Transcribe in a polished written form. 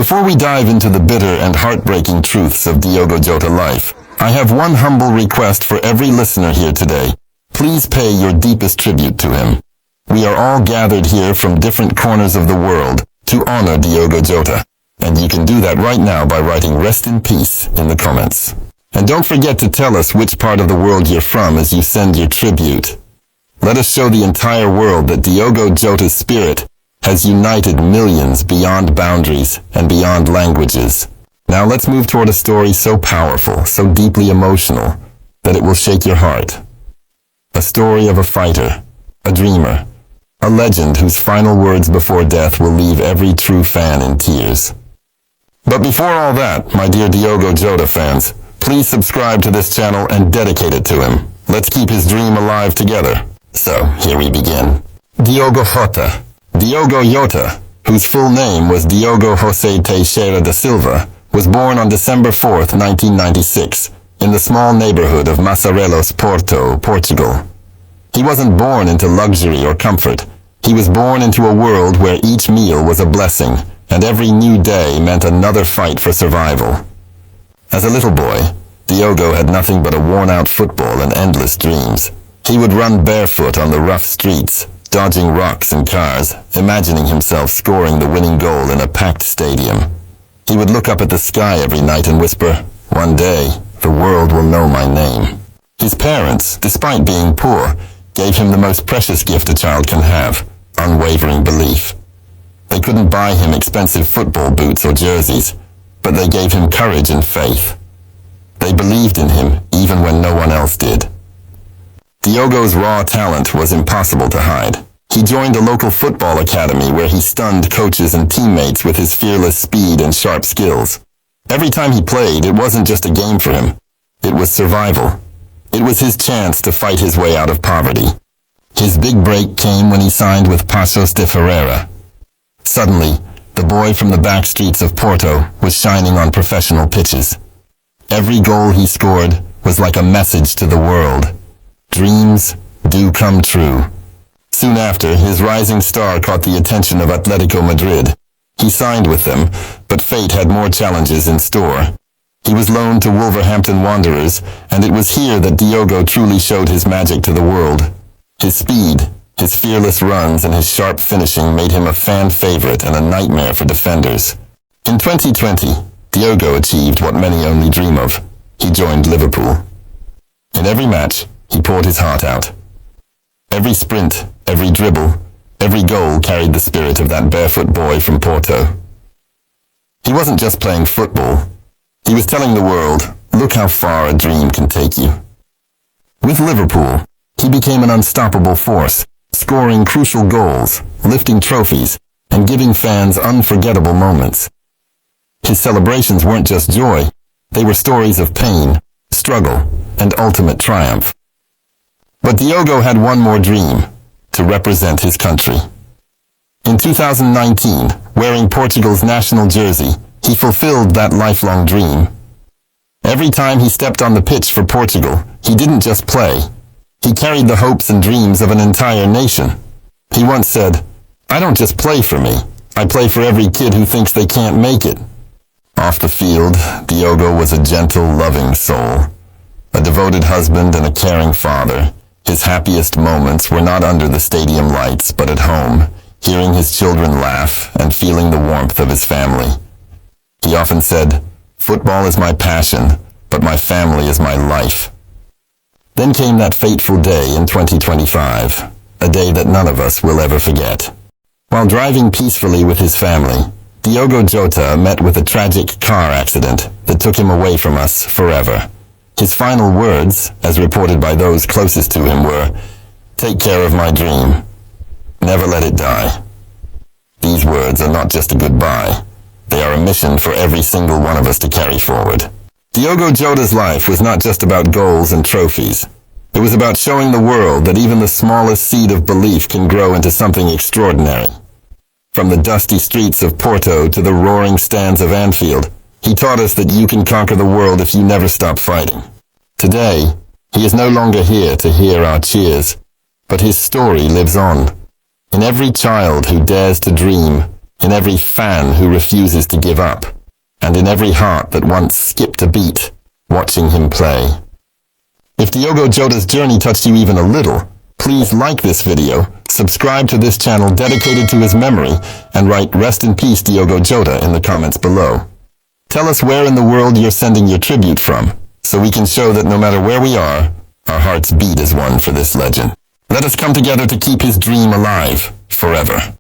Before we dive into the bitter and heartbreaking truths of Diogo Jota life, I have one humble request for every listener here today. Please pay your deepest tribute to him. We are all gathered here from different corners of the world to honor Diogo Jota, and you can do that right now by writing "Rest in Peace" in the comments. And don't forget to tell us which part of the world you're from as you send your tribute. Let us show the entire world that Diogo Jota's spirit has united millions beyond boundaries and beyond languages. Now let's move toward a story so powerful, so deeply emotional, that it will shake your heart. A story of a fighter, a dreamer, a legend whose final words before death will leave every true fan in tears. But before all that, my dear Diogo Jota fans, please subscribe to this channel and dedicate it to him. Let's keep his dream alive together. So, here we begin. Diogo Jota. Diogo Jota, whose full name was Diogo José Teixeira da Silva, was born on December 4th, 1996, in the small neighborhood of Massarelos, Porto, Portugal. He wasn't born into luxury or comfort. He was born into a world where each meal was a blessing, and every new day meant another fight for survival. As a little boy, Diogo had nothing but a worn-out football and endless dreams. He would run barefoot on the rough streets, dodging rocks and cars, imagining himself scoring the winning goal in a packed stadium. He would look up at the sky every night and whisper, "One day, the world will know my name." His parents, despite being poor, gave him the most precious gift a child can have, unwavering belief. They couldn't buy him expensive football boots or jerseys, but they gave him courage and faith. They believed in him even when no one else did. Diogo's raw talent was impossible to hide. He joined a local football academy where he stunned coaches and teammates with his fearless speed and sharp skills. Every time he played, it wasn't just a game for him. It was survival. It was his chance to fight his way out of poverty. His big break came when he signed with Paços de Ferreira. Suddenly, the boy from the back streets of Porto was shining on professional pitches. Every goal he scored was like a message to the world. Dreams do come true. Soon after, his rising star caught the attention of Atletico Madrid. He signed with them, but fate had more challenges in store. He was loaned to Wolverhampton Wanderers, and it was here that Diogo truly showed his magic to the world. His speed, his fearless runs, and his sharp finishing made him a fan favorite and a nightmare for defenders. In 2020, Diogo achieved what many only dream of. He joined Liverpool. In every match, he poured his heart out. Every sprint, every dribble, every goal carried the spirit of that barefoot boy from Porto. He wasn't just playing football. He was telling the world, look how far a dream can take you. With Liverpool, he became an unstoppable force, scoring crucial goals, lifting trophies, and giving fans unforgettable moments. His celebrations weren't just joy. They were stories of pain, struggle, and ultimate triumph. But Diogo had one more dream, to represent his country. In 2019, wearing Portugal's national jersey, he fulfilled that lifelong dream. Every time he stepped on the pitch for Portugal, he didn't just play. He carried the hopes and dreams of an entire nation. He once said, "I don't just play for me. I play for every kid who thinks they can't make it." Off the field, Diogo was a gentle, loving soul. A devoted husband and a caring father. His happiest moments were not under the stadium lights, but at home, hearing his children laugh and feeling the warmth of his family. He often said, "Football is my passion, but my family is my life." Then came that fateful day in 2025, a day that none of us will ever forget. While driving peacefully with his family, Diogo Jota met with a tragic car accident that took him away from us forever. His final words, as reported by those closest to him, were, "Take care of my dream. Never let it die." These words are not just a goodbye. They are a mission for every single one of us to carry forward. Diogo Jota's life was not just about goals and trophies. It was about showing the world that even the smallest seed of belief can grow into something extraordinary. From the dusty streets of Porto to the roaring stands of Anfield, he taught us that you can conquer the world if you never stop fighting. Today, he is no longer here to hear our cheers, but his story lives on. In every child who dares to dream, in every fan who refuses to give up, and in every heart that once skipped a beat, watching him play. If Diogo Jota's journey touched you even a little, please like this video, subscribe to this channel dedicated to his memory, and write "Rest in Peace Diogo Jota" in the comments below. Tell us where in the world you're sending your tribute from, so we can show that no matter where we are, our hearts beat as one for this legend. Let us come together to keep his dream alive, forever.